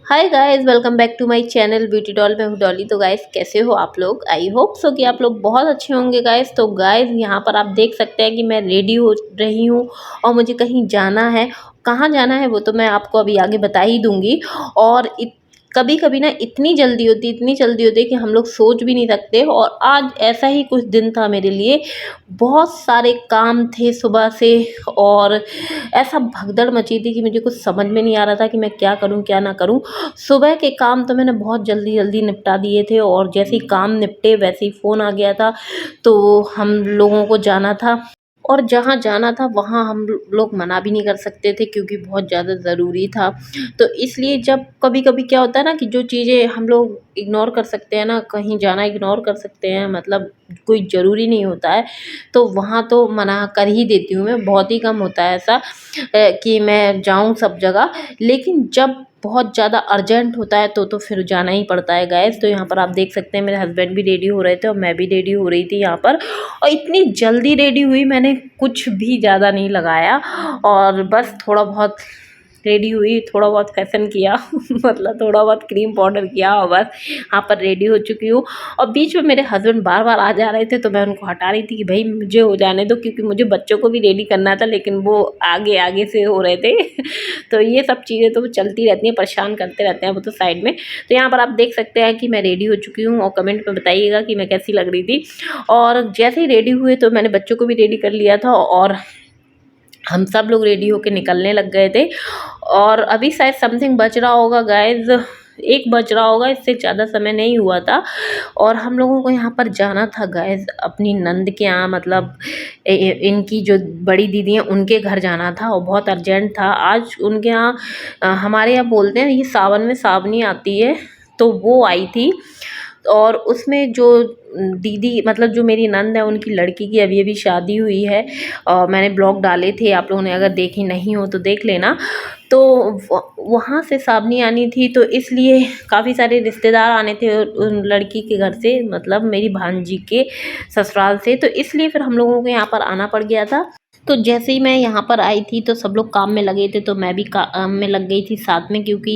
Hi guys, welcome back to my channel beauty doll. मैं हूँ डॉली। तो गाइस, कैसे हो आप लोग? आई होप सो कि आप लोग बहुत अच्छे होंगे गाइस। तो गाइस, यहाँ पर आप देख सकते हैं कि मैं रेडी हो रही हूँ और मुझे कहीं जाना है। कहाँ जाना है वो तो मैं आपको अभी आगे बता ही दूंगी। और कभी कभी ना इतनी जल्दी होती है कि हम लोग सोच भी नहीं सकते। और आज ऐसा ही कुछ दिन था मेरे लिए। बहुत सारे काम थे सुबह से, और ऐसा भगदड़ मची थी कि मुझे कुछ समझ में नहीं आ रहा था कि मैं क्या करूं क्या ना करूं। सुबह के काम तो मैंने बहुत जल्दी जल्दी निपटा दिए थे, और जैसे ही काम निपटे वैसे ही फ़ोन आ गया था। तो हम लोगों को जाना था, और जहाँ जाना था वहाँ हम लोग मना भी नहीं कर सकते थे क्योंकि बहुत ज़्यादा ज़रूरी था। तो इसलिए जब कभी कभी क्या होता है ना कि जो चीज़ें हम लोग इग्नोर कर सकते हैं ना, कहीं जाना इग्नोर कर सकते हैं, मतलब कोई ज़रूरी नहीं होता है, तो वहाँ तो मना कर ही देती हूँ मैं। बहुत ही कम होता है ऐसा कि मैं जाऊँ सब जगह। लेकिन जब बहुत ज़्यादा अर्जेंट होता है तो फिर जाना ही पड़ता है गाइस। तो यहाँ पर आप देख सकते हैं मेरे हस्बैंड भी रेडी हो रहे थे और मैं भी रेडी हो रही थी यहाँ पर। और इतनी जल्दी रेडी हुई, मैंने कुछ भी ज़्यादा नहीं लगाया, और बस थोड़ा बहुत रेडी हुई, थोड़ा बहुत फैशन किया मतलब थोड़ा बहुत क्रीम पाउडर किया, और बस यहाँ पर रेडी हो चुकी हूँ। और बीच में मेरे हस्बैंड बार बार आ जा रहे थे तो मैं उनको हटा रही थी कि भाई मुझे हो जाने दो, क्योंकि मुझे बच्चों को भी रेडी करना था, लेकिन वो आगे आगे से हो रहे थे तो ये सब चीज़ें तो चलती रहती हैं, परेशान करते रहते हैं वो तो साइड में। तो यहाँ पर आप देख सकते हैं कि मैं रेडी हो चुकी हूँ, और कमेंट में बताइएगा कि मैं कैसी लग रही थी। और जैसे ही रेडी हुए तो मैंने बच्चों को भी रेडी कर लिया था, और हम सब लोग रेडी होके निकलने लग गए थे। और अभी शायद समथिंग बज रहा होगा गाइज, 1 बज रहा होगा, इससे ज़्यादा समय नहीं हुआ था। और हम लोगों को यहाँ पर जाना था गाइज अपनी नंद के यहाँ, मतलब इनकी जो बड़ी दीदी हैं उनके घर जाना था, और बहुत अर्जेंट था आज उनके यहाँ। हमारे यहाँ बोलते हैं ये सावन में सावनी आती है, तो वो आई थी। और उसमें जो दीदी, मतलब जो मेरी नंद है, उनकी लड़की की अभी अभी शादी हुई है। मैंने ब्लॉग डाले थे, आप लोगों ने अगर देखे नहीं हो तो देख लेना। तो वहाँ से सावनी आनी थी, तो इसलिए काफ़ी सारे रिश्तेदार आने थे उन लड़की के घर से, मतलब मेरी भांजी के ससुराल से। तो इसलिए फिर हम लोगों को यहाँ पर आना पड़ गया था। तो जैसे ही मैं यहाँ पर आई थी तो सब लोग काम में लगे थे, तो मैं भी काम में लग गई थी साथ में, क्योंकि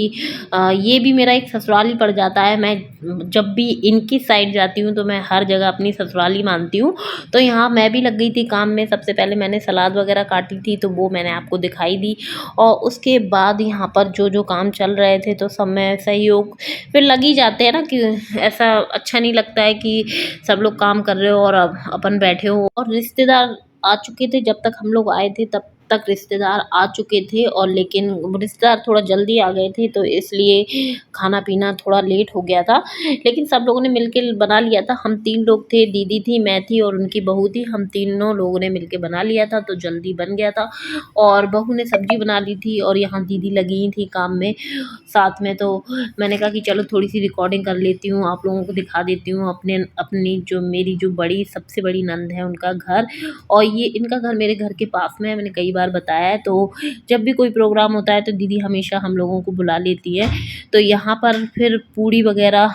ये भी मेरा एक ससुराल ही पड़ जाता है। मैं जब भी इनकी साइड जाती हूँ तो मैं हर जगह अपनी ससुराल ही मानती हूँ। तो यहाँ मैं भी लग गई थी काम में। सबसे पहले मैंने सलाद वगैरह काटी थी, तो वो मैंने आपको दिखाई दी। और उसके बाद यहाँ पर जो जो काम चल रहे थे तो सब में सहयोग फिर लग ही जाते हैं ना, कि ऐसा अच्छा नहीं लगता है कि सब लोग काम कर रहे हो और अब अपन बैठे हो। और रिश्तेदार आ चुके थे, जब तक हम लोग आए थे तब तक रिश्तेदार आ चुके थे, और लेकिन रिश्तेदार थोड़ा जल्दी आ गए थे, तो इसलिए खाना पीना थोड़ा लेट हो गया था। लेकिन सब लोगों ने मिलके बना लिया था। हम 3 लोग थे, दीदी थी, मैं थी और उनकी बहू थी। हम तीनों लोगों ने मिलके बना लिया था, तो जल्दी बन गया था। और बहू ने सब्जी बना ली थी, और यहाँ दीदी लगी थी काम में साथ में। तो मैंने कहा कि चलो थोड़ी सी रिकॉर्डिंग कर लेती हूँ, आप लोगों को दिखा देती हूँ अपनी जो मेरी जो बड़ी सबसे बड़ी नंद है उनका घर। और ये इनका घर मेरे घर के पास में है, मैंने कई बार बताया है। तो जब भी कोई प्रोग्राम होता है तो दीदी हमेशा हम लोगों को बुला लेती है। तो यहाँ पर फिर पूड़ी वगैरह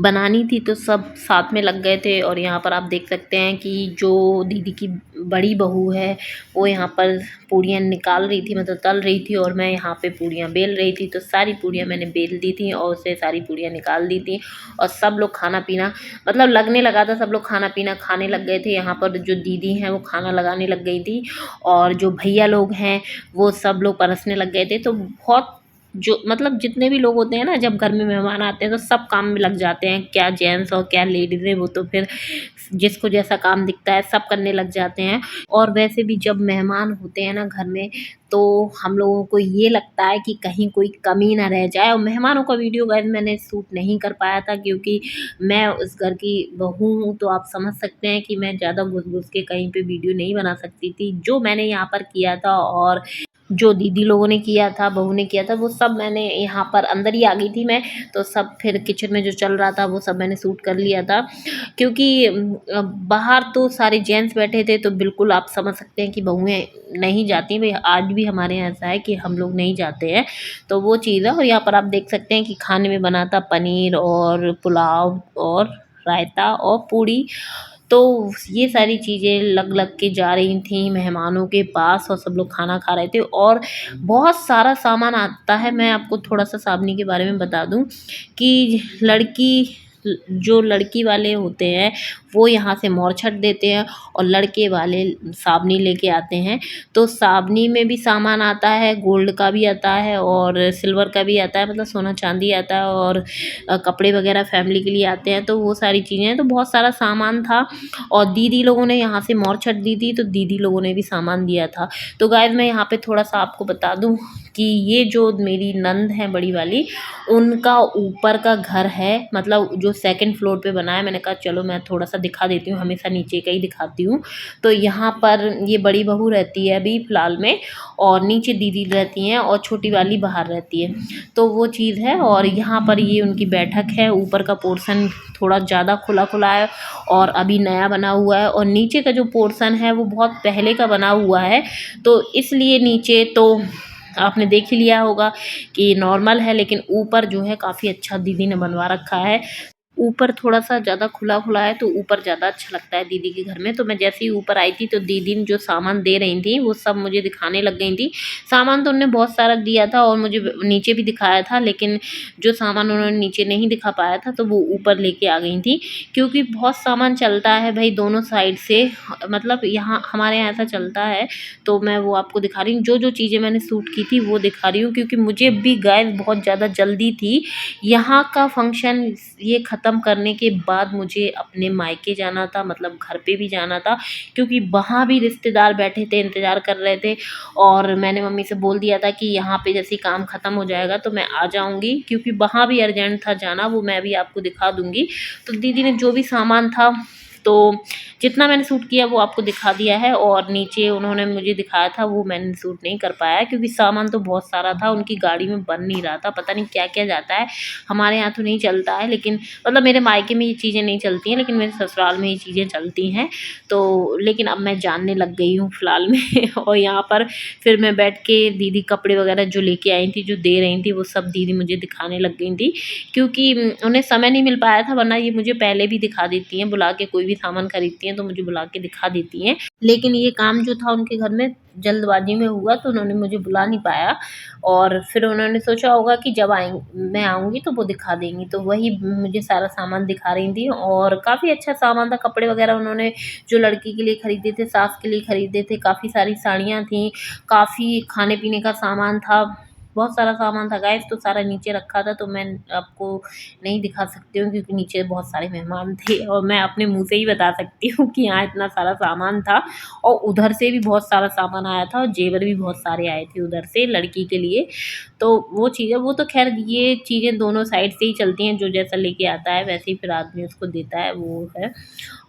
बनानी थी, तो सब साथ में लग गए थे। और यहाँ पर आप देख सकते हैं कि जो दीदी की बड़ी बहू है वो यहाँ पर पूड़ियाँ निकाल रही थी, मतलब तल रही थी, और मैं यहाँ पे पूड़ियाँ बेल रही थी। तो सारी पूड़ियाँ मैंने बेल दी थी और उससे सारी पूड़ियाँ निकाल दी थी। और सब लोग खाना पीना, मतलब लगने लगा था, सब लोग खाना पीना खाने लग गए थे। यहाँ पर जो दीदी हैं वो खाना लगाने लग गई थी, और जो भैया लोग हैं वो सब लोग परसने लग गए थे। तो बहुत, जो मतलब जितने भी लोग होते हैं ना, जब घर में मेहमान आते हैं तो सब काम में लग जाते हैं, क्या जेंट्स और क्या लेडीज़ है, वो तो फिर जिसको जैसा काम दिखता है सब करने लग जाते हैं। और वैसे भी जब मेहमान होते हैं ना घर में, तो हम लोगों को ये लगता है कि कहीं कोई कमी ना रह जाए। और मेहमानों का वीडियो गाइस मैंने शूट नहीं कर पाया था, क्योंकि मैं उस घर की बहू हूँ, तो आप समझ सकते हैं कि मैं ज़्यादा घुस-घुस के कहीं पे वीडियो नहीं बना सकती थी। जो मैंने यहाँ पर किया था, और जो दीदी लोगों ने किया था, बहू ने किया था, वो सब मैंने यहाँ पर अंदर ही आ गई थी मैं। तो सब फिर किचन में जो चल रहा था वो सब मैंने शूट कर लिया था, क्योंकि बाहर तो सारे जेंट्स बैठे थे, तो बिल्कुल आप समझ सकते हैं कि बहुएँ नहीं जाती। भाई आज भी हमारे यहाँ ऐसा है कि हम लोग नहीं जाते हैं, तो वो चीज़ है। और यहाँ पर आप देख सकते हैं कि खाने में बना था पनीर और पुलाव और रायता और पूड़ी। तो ये सारी चीज़ें लग लग के जा रही थी मेहमानों के पास, और सब लोग खाना खा रहे थे और बहुत सारा सामान आता है। मैं आपको थोड़ा-सा साबनी के बारे में बता दूँ कि जो लड़की वाले होते हैं वो यहाँ से मोरछट देते हैं और लड़के वाले साबनी लेके आते हैं। तो साबनी में भी सामान आता है, गोल्ड का भी आता है और सिल्वर का भी आता है, मतलब सोना चांदी आता है, और कपड़े वगैरह फैमिली के लिए आते हैं। तो वो सारी चीज़ें हैं, तो बहुत सारा सामान था। और दीदी लोगों ने यहाँ से मोरछट दी थी, तो दीदी लोगों ने भी सामान दिया था। तो गाइस मैं यहाँ पे थोड़ा-सा आपको बता दूँ कि ये जो मेरी नंद है बड़ी वाली, उनका ऊपर का घर है, मतलब जो सेकंड फ्लोर पे बना है। मैंने कहा चलो मैं थोड़ा-सा दिखा देती हूँ, हमेशा नीचे का ही दिखाती हूँ। तो यहाँ पर ये बड़ी बहू रहती है अभी फ़िलहाल में, और नीचे दीदी रहती हैं और छोटी वाली बाहर रहती है। तो वो चीज़ है, और यहाँ पर ये उनकी बैठक है। ऊपर का पोर्शन थोड़ा ज़्यादा खुला-खुला है और अभी नया बना हुआ है, और नीचे का जो पोर्शन है वो बहुत पहले का बना हुआ है। तो इसलिए नीचे तो आपने देख ही लिया होगा कि नॉर्मल है, लेकिन ऊपर जो है काफ़ी अच्छा दीदी ने बनवा रखा है। ऊपर थोड़ा-सा ज़्यादा खुला-खुला है, तो ऊपर ज़्यादा अच्छा लगता है दीदी के घर में। तो मैं जैसे ही ऊपर आई थी, तो दीदी ने जो सामान दे रही थी वो सब मुझे दिखाने लग गई थी। सामान तो उन्होंने बहुत सारा दिया था और मुझे नीचे भी दिखाया था, लेकिन जो सामान उन्होंने नीचे नहीं दिखा पाया था तो वो ऊपर लेके आ गई थी। क्योंकि बहुत सामान चलता है भई दोनों साइड से, मतलब यहाँ हमारे यहाँ ऐसा चलता है। तो मैं वो आपको दिखा रही हूँ, जो-जो चीज़ें मैंने शूट की थी वो दिखा रही हूँ, क्योंकि मुझे भी गाइस बहुत ज़्यादा जल्दी थी। यहाँ का फंक्शन ये ख़त्म करने के बाद मुझे अपने मायके जाना था, मतलब घर पे भी जाना था, क्योंकि वहाँ भी रिश्तेदार बैठे थे, इंतज़ार कर रहे थे। और मैंने मम्मी से बोल दिया था कि यहाँ पे जैसे ही काम ख़त्म हो जाएगा तो मैं आ जाऊँगी, क्योंकि वहाँ भी अर्जेंट था जाना, वो मैं भी आपको दिखा दूँगी। तो दीदी ने जो भी सामान था, तो जितना मैंने शूट किया वो आपको दिखा दिया है, और नीचे उन्होंने मुझे दिखाया था वो मैंने शूट नहीं कर पाया, क्योंकि सामान तो बहुत सारा था, उनकी गाड़ी में बन नहीं रहा था, पता नहीं क्या-क्या जाता है। हमारे यहाँ तो नहीं चलता है, लेकिन मतलब मेरे मायके में ये चीज़ें नहीं चलती हैं, लेकिन मेरे ससुराल में ये चीज़ें चलती हैं। तो लेकिन अब मैं जानने लग गई हूँ फ़िलहाल में और यहाँ पर फिर मैं बैठ के दीदी कपड़े वगैरह जो लेके आई थी, जो दे रही थी, वो सब दीदी मुझे दिखाने लग गई थी, क्योंकि उन्हें समय नहीं मिल पाया था, वरना ये मुझे पहले भी दिखा देती हैं, बुला के कोई भी सामान खरीदती हैं तो मुझे बुला के दिखा देती हैं। लेकिन ये काम जो था उनके घर में जल्दबाजी में हुआ, तो उन्होंने मुझे बुला नहीं पाया, और फिर उन्होंने सोचा होगा कि जब मैं आऊँगी तो वो दिखा देंगी। तो वही मुझे सारा सामान दिखा रही थी, और काफ़ी अच्छा सामान था। कपड़े वगैरह उन्होंने जो लड़की के लिए खरीदे थे, सास के लिए खरीदे थे, काफ़ी सारी साड़ियाँ थीं, काफ़ी खाने-पीने का सामान था, बहुत सारा सामान था गाइस। तो सारा नीचे रखा था, तो मैं आपको नहीं दिखा सकती हूँ, क्योंकि नीचे बहुत सारे मेहमान थे, और मैं अपने मुँह से ही बता सकती हूँ कि यहाँ इतना सारा सामान था। और उधर से भी बहुत सारा सामान आया था, और जेवर भी बहुत सारे आए थे उधर से लड़की के लिए। तो वो चीज़ें, वो तो ख़ैर ये चीज़ें दोनों साइड से ही चलती हैं, जो जैसा लेके आता है वैसे ही फिर आदमी उसको देता है, वो है।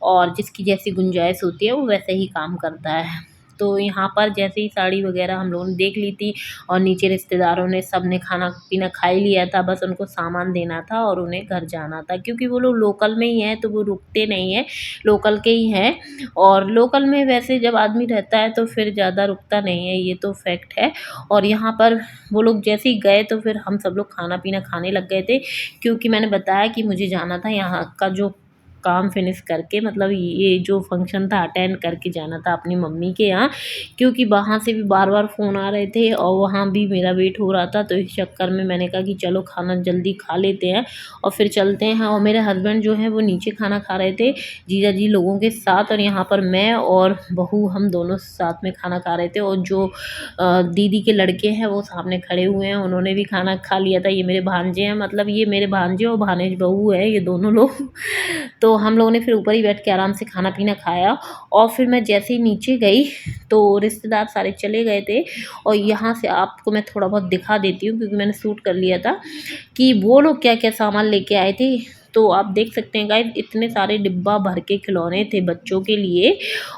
और जिसकी जैसी गुंजाइश होती है वो वैसे ही काम करता है। तो यहाँ पर जैसे ही साड़ी वग़ैरह हम लोगों ने देख ली थी, और नीचे रिश्तेदारों ने सबने खाना-पीना खा ही लिया था, बस उनको सामान देना था और उन्हें घर जाना था, क्योंकि वो लोग लोकल में ही हैं, तो वो रुकते नहीं हैं, लोकल के ही हैं। और लोकल में वैसे जब आदमी रहता है तो फिर ज़्यादा रुकता नहीं है, ये तो फैक्ट है। और यहाँ पर वो लोग जैसे ही गए तो फिर हम सब लोग खाना-पीना खाने लग गए थे, क्योंकि मैंने बताया कि मुझे जाना था यहाँ का जो काम फिनिश करके, मतलब ये जो फंक्शन था अटेंड करके जाना था अपनी मम्मी के यहाँ, क्योंकि वहाँ से भी बार-बार फ़ोन आ रहे थे और वहाँ भी मेरा वेट हो रहा था। तो इस चक्कर में मैंने कहा कि चलो खाना जल्दी खा लेते हैं और फिर चलते हैं। और मेरे हस्बैंड जो हैं वो नीचे खाना खा रहे थे जीजा-जी लोगों के साथ, और यहाँ पर मैं और बहू हम दोनों साथ में खाना खा रहे थे। और जो दीदी के लड़के हैं वो सामने खड़े हुए हैं, उन्होंने भी खाना खा लिया था। ये मेरे भांजे हैं, मतलब ये मेरे भांजे और भानेज बहू है, ये दोनों लोग। तो हम लोगों ने फिर ऊपर ही बैठ के आराम से खाना-पीना खाया, और फिर मैं जैसे ही नीचे गई तो रिश्तेदार सारे चले गए थे। और यहाँ से आपको मैं थोड़ा बहुत दिखा देती हूँ, क्योंकि मैंने शूट कर लिया था कि वो लोग क्या-क्या सामान लेके आए थे। तो आप देख सकते हैं गाइस, इतने सारे डिब्बा भर के खिलौने थे बच्चों के लिए,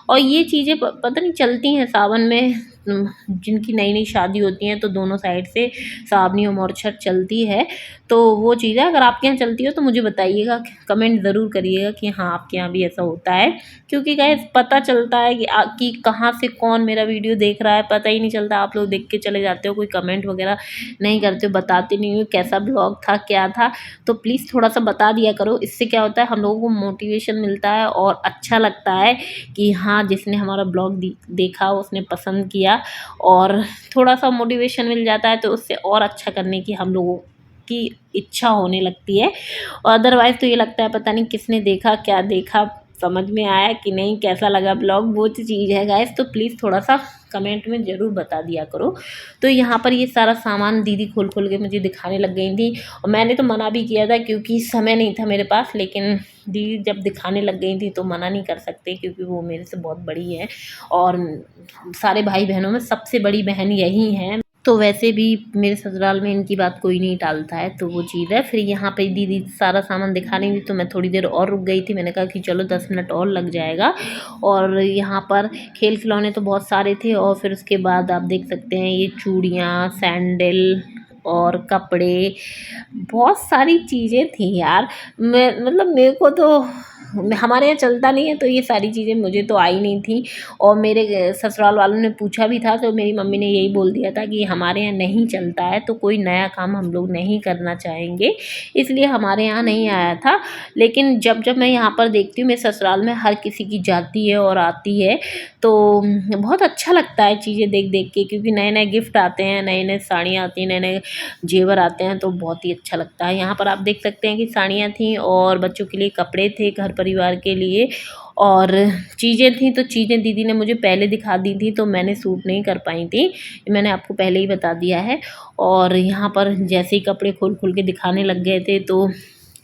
और ये चीज़ें पता नहीं चलती हैं सावन में, जिनकी नई नई शादी होती है तो दोनों साइड से सावनी और मोरछत चलती है। तो वो चीज़ है, अगर आपके यहाँ चलती हो तो मुझे बताइएगा, कमेंट ज़रूर करिएगा कि हाँ आपके यहाँ भी ऐसा होता है। क्योंकि गाइस पता चलता है कि कहाँ से कौन मेरा वीडियो देख रहा है, पता ही नहीं चलता। आप लोग देख के चले जाते हो, कोई कमेंट वगैरह नहीं करते हो, बताते नहीं हो कैसा ब्लॉग था क्या था। तो प्लीज़ थोड़ा सा बता दिया करो, इससे क्या होता है हम लोगों को मोटिवेशन मिलता है और अच्छा लगता है कि हाँ जिसने हमारा ब्लॉग देखा उसने पसंद किया, और थोड़ा सा मोटिवेशन मिल जाता है तो उससे और अच्छा करने की हम लोगों की इच्छा होने लगती है। और अदरवाइज़ तो ये लगता है पता नहीं किसने देखा, क्या देखा, समझ में आया कि नहीं, कैसा लगा ब्लॉग, वो चीज़ है गाइस। तो प्लीज़ थोड़ा सा कमेंट में ज़रूर बता दिया करो। तो यहाँ पर ये सारा सामान दीदी खोल खोल के मुझे दिखाने लग गई थी, और मैंने तो मना भी किया था क्योंकि समय नहीं था मेरे पास, लेकिन दीदी जब दिखाने लग गई थी तो मना नहीं कर सकते क्योंकि वो मेरे से बहुत बड़ी है, और सारे भाई बहनों में सबसे बड़ी बहन यही है। तो वैसे भी मेरे ससुराल में इनकी बात कोई नहीं टालता है, तो वो चीज़ है। फिर यहाँ पे दीदी सारा सामान दिखा रही थी तो मैं थोड़ी देर और रुक गई थी। मैंने कहा कि चलो 10 मिनट और लग जाएगा। और यहाँ पर खेल खिलौने तो बहुत सारे थे, और फिर उसके बाद आप देख सकते हैं ये चूड़ियाँ, सैंडल और कपड़े, बहुत सारी चीज़ें थी यार। मैं मतलब मेरे को तो हमारे यहाँ चलता नहीं है तो ये सारी चीज़ें मुझे तो आई नहीं थी। और मेरे ससुराल वालों ने पूछा भी था तो मेरी मम्मी ने यही बोल दिया था कि हमारे यहाँ नहीं चलता है, तो कोई नया काम हम लोग नहीं करना चाहेंगे, इसलिए हमारे यहाँ नहीं आया था। लेकिन जब जब मैं यहाँ पर देखती हूँ मेरे ससुराल में हर किसी की जाती है और आती है, तो बहुत अच्छा लगता है चीज़ें देख देख के, क्योंकि नए नए गिफ्ट आते हैं, नए नए साड़ियाँ आती हैं, नए नए जेवर आते हैं, तो बहुत ही अच्छा लगता है। यहाँ पर आप देख सकते हैं कि साड़ियाँ थीं और बच्चों के लिए कपड़े थे, घर परिवार के लिए, और चीज़ें थीं। तो चीज़ें दीदी ने मुझे पहले दिखा दी थी तो मैंने सूट नहीं कर पाई थी, मैंने आपको पहले ही बता दिया है। और यहाँ पर जैसे ही कपड़े खोल खोल के दिखाने लग गए थे तो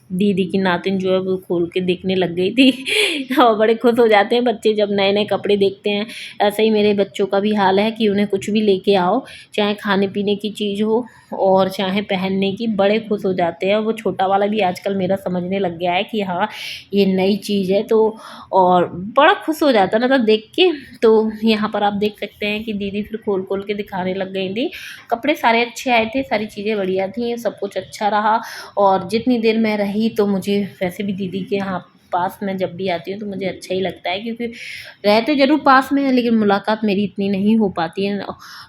दीदी की नातिन जो है वो खोल के देखने लग गई थी और बड़े खुश हो जाते हैं बच्चे जब नए नए कपड़े देखते हैं। ऐसे ही मेरे बच्चों का भी हाल है कि उन्हें कुछ भी लेके आओ, चाहे खाने पीने की चीज़ हो और चाहे पहनने की, बड़े खुश हो जाते हैं। वो छोटा वाला भी आजकल मेरा समझने लग गया है कि हाँ ये नई चीज़ है, तो और बड़ा खुश हो जाता है मतलब देख के। तो यहाँ पर आप देख सकते हैं कि दीदी फिर खोल खोल के दिखाने लग गई थी। कपड़े सारे अच्छे आए थे, सारी चीज़ें बढ़िया थी, सब कुछ अच्छा रहा। और जितनी देर मैं रही तो मुझे वैसे भी दीदी के यहाँ पास में जब भी आती हूँ तो मुझे अच्छा ही लगता है, क्योंकि रहते ज़रूर पास में है लेकिन मुलाकात मेरी इतनी नहीं हो पाती है।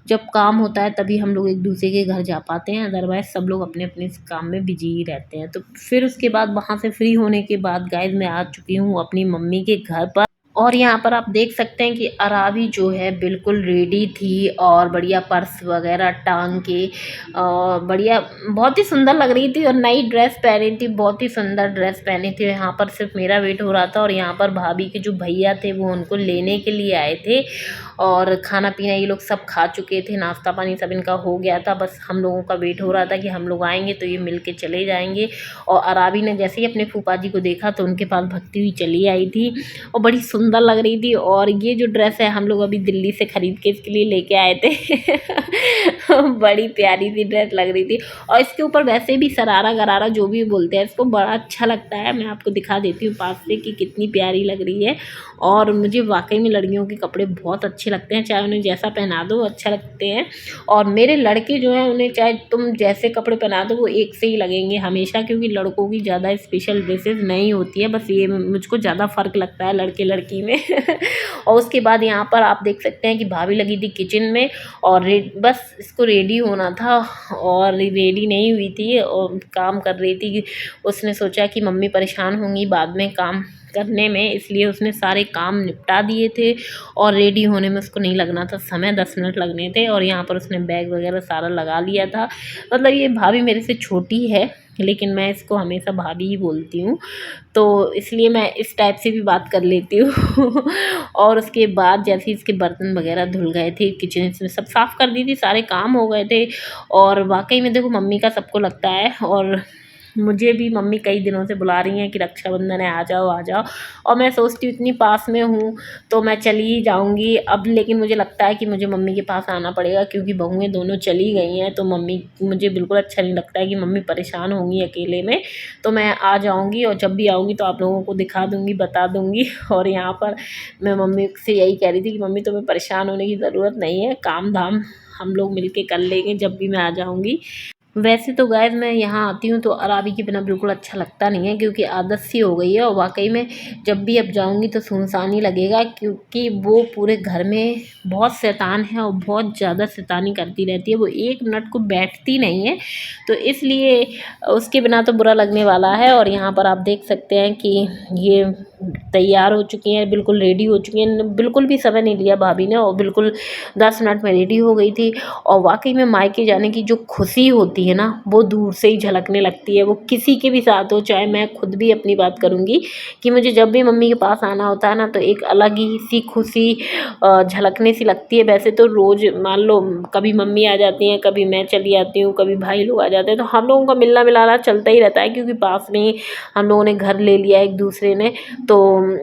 जब काम होता है तभी हम लोग एक दूसरे के घर जा पाते हैं, अदरवाइज़ सब लोग अपने अपने काम में बिजी ही रहते हैं। तो फिर उसके बाद वहाँ से फ्री होने के बाद गाइस मैं आ चुकी हूँ अपनी मम्मी के घर पर। और यहाँ पर आप देख सकते हैं कि अराबी जो है बिल्कुल रेडी थी, और बढ़िया पर्स वगैरह टांग के बढ़िया बहुत ही सुंदर लग रही थी, और नई ड्रेस पहनी थी, बहुत ही सुंदर ड्रेस पहनी थी। यहाँ पर सिर्फ मेरा वेट हो रहा था, और यहाँ पर भाभी के जो भैया थे वो उनको लेने के लिए आए थे। और खाना पीना ये लोग सब खा चुके थे, नाश्ता पानी सब इनका हो गया था, बस हम लोगों का वेट हो रहा था कि हम लोग आएंगे तो ये मिल के चले जाएंगे। और अराबी ने जैसे ही अपने फूफा जी को देखा तो उनके पास भगती हुई चली आई थी, और बड़ी सुंदर लग रही थी। और ये जो ड्रेस है हम लोग अभी दिल्ली से ख़रीद के इसके लिए लेके आए थे बड़ी प्यारी सी ड्रेस लग रही थी, और इसके ऊपर वैसे भी शरारा गरारा जो भी बोलते हैं इसको, बड़ा अच्छा लगता है। मैं आपको दिखा देती हूँ पास से कि कितनी प्यारी लग रही है। और मुझे वाकई में लड़कियों के कपड़े बहुत अच्छे लगते हैं, चाहे उन्हें जैसा पहना दो अच्छा लगते हैं। और मेरे लड़के जो हैं उन्हें चाहे तुम जैसे कपड़े पहना दो वो एक से ही लगेंगे हमेशा, क्योंकि लड़कों की ज़्यादा स्पेशल ड्रेसेस नहीं होती है, बस ये मुझको ज़्यादा फ़र्क लगता है लड़के लड़की में और उसके बाद यहाँ पर आप देख सकते हैं कि भाभी लगी थी किचन में, और बस इसको रेडी होना था, और रेडी नहीं हुई थी और काम कर रही थी। उसने सोचा कि मम्मी परेशान होंगी बाद में काम करने में, इसलिए उसने सारे काम निपटा दिए थे, और रेडी होने में उसको नहीं लगना था समय, 10 मिनट लगने थे। और यहाँ पर उसने बैग वगैरह सारा लगा लिया था। मतलब ये भाभी मेरे से छोटी है लेकिन मैं इसको हमेशा भाभी ही बोलती हूँ, तो इसलिए मैं इस टाइप से भी बात कर लेती हूँ और उसके बाद जैसे इसके बर्तन वगैरह धुल गए थे, किचन में सब साफ़ कर दी थी, सारे काम हो गए थे। और वाकई में देखो मम्मी का सबको लगता है, और मुझे भी मम्मी कई दिनों से बुला रही हैं कि रक्षाबंधन है, आ जाओ आ जाओ। और मैं सोचती हूँ इतनी पास में हूँ तो मैं चली ही जाऊँगी अब, लेकिन मुझे लगता है कि मुझे मम्मी के पास आना पड़ेगा क्योंकि बहुएँ दोनों चली गई हैं। तो मम्मी, मुझे बिल्कुल अच्छा नहीं लगता है कि मम्मी परेशान होंगी अकेले में। तो मैं आ जाऊँगी और जब भी आऊँगी तो आप लोगों को दिखा दूँगी, बता दूँगी। और यहाँ पर मैं मम्मी से यही कह रही थी कि मम्मी तुम्हें परेशान होने की ज़रूरत नहीं है, काम धाम हम लोग मिल के कर लेंगे जब भी मैं आ जाऊँगी। वैसे तो गाइस मैं यहाँ आती हूँ तो अराबी के बिना बिल्कुल अच्छा लगता नहीं है क्योंकि आदत सी हो गई है। और वाकई में जब भी अब जाऊँगी तो सुनसान ही लगेगा क्योंकि वो पूरे घर में बहुत शैतान है और बहुत ज़्यादा शैतानी करती रहती है। वो एक मिनट को बैठती नहीं है, तो इसलिए उसके बिना तो बुरा लगने वाला है। और यहाँ पर आप देख सकते हैं कि ये तैयार हो चुकी हैं, बिल्कुल रेडी हो चुकी हैं। बिल्कुल भी समय नहीं लिया भाभी ने और बिल्कुल 10 मिनट में रेडी हो गई थी। और वाकई में मायके जाने की जो खुशी होती है ना, वो दूर से ही झलकने लगती है। वो किसी के भी साथ हो, चाहे मैं खुद भी अपनी बात करूँगी कि मुझे जब भी मम्मी के पास आना होता है ना तो एक अलग ही सी खुशी झलकने सी लगती है। वैसे तो रोज़ मान लो कभी मम्मी आ जाती हैं, कभी मैं चली आती हूँ, कभी भाई लोग आ जाते हैं, तो हम लोगों का मिलना मिलाना चलता ही रहता है क्योंकि पास में ही हम लोगों ने घर ले लिया एक दूसरे ने। तो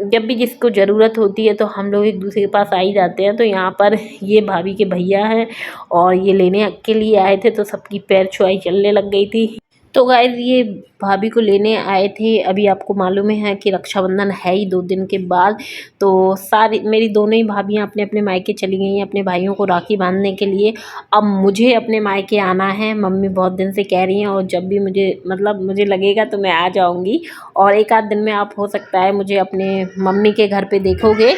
जब भी जिसको ज़रूरत होती है तो हम लोग एक दूसरे के पास आ ही जाते हैं। तो यहाँ पर ये भाभी के भैया हैं और ये लेने के लिए आए थे तो सबकी पैर छुआई चलने लग गई थी। तो गाइस ये भाभी को लेने आए थे। अभी आपको मालूम है कि रक्षाबंधन है ही 2 दिन के बाद। तो सारी मेरी दोनों ही भाभियाँ अपने अपने मायके चली गई हैं अपने भाइयों को राखी बांधने के लिए। अब मुझे अपने मायके आना है, मम्मी बहुत दिन से कह रही हैं और जब भी मुझे मतलब मुझे लगेगा तो मैं आ जाऊँगी। और एक आध दिन में आप हो सकता है मुझे अपने मम्मी के घर पे देखोगे।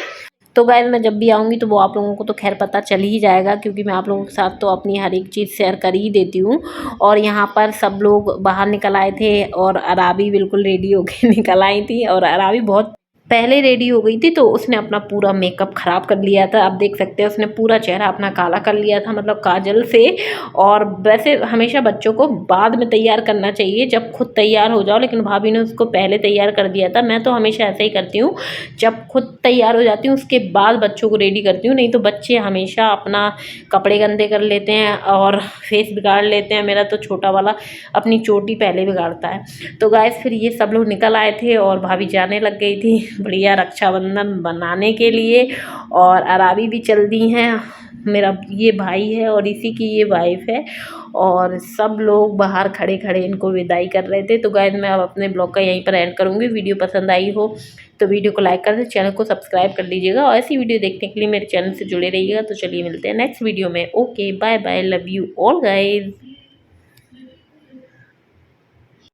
तो गाइस मैं जब भी आऊँगी तो वो आप लोगों को तो खैर पता चल ही जाएगा क्योंकि मैं आप लोगों के साथ तो अपनी हर एक चीज़ शेयर कर ही देती हूँ। और यहाँ पर सब लोग बाहर निकल आए थे और अराबी बिल्कुल रेडी होके निकल आई थी। और अराबी बहुत पहले रेडी हो गई थी तो उसने अपना पूरा मेकअप ख़राब कर लिया था। आप देख सकते हैं उसने पूरा चेहरा अपना काला कर लिया था, मतलब काजल से। और वैसे हमेशा बच्चों को बाद में तैयार करना चाहिए जब खुद तैयार हो जाओ, लेकिन भाभी ने उसको पहले तैयार कर दिया था। मैं तो हमेशा ऐसे ही करती हूँ, जब खुद तैयार हो जाती हूँ उसके बाद बच्चों को रेडी करती हूँ। नहीं तो बच्चे हमेशा अपना कपड़े गंदे कर लेते हैं और फेस बिगाड़ लेते हैं। मेरा तो छोटा वाला अपनी चोटी पहले बिगाड़ता है। तो गाइस फिर ये सब लोग निकल आए थे और भाभी जाने लग गई थी बढ़िया रक्षाबंधन बनाने के लिए। और अराबी भी चल दी हैं, मेरा ये भाई है और इसी की ये वाइफ है। और सब लोग बाहर खड़े खड़े इनको विदाई कर रहे थे। तो गाइस मैं अब अपने ब्लॉग का यहीं पर एंड करूँगी। वीडियो पसंद आई हो तो वीडियो को लाइक कर दे, चैनल को सब्सक्राइब कर लीजिएगा और ऐसी वीडियो देखने के लिए मेरे चैनल से जुड़े रहिएगा। तो चलिए मिलते हैं नेक्स्ट वीडियो में। Okay bye bye, love you all guys.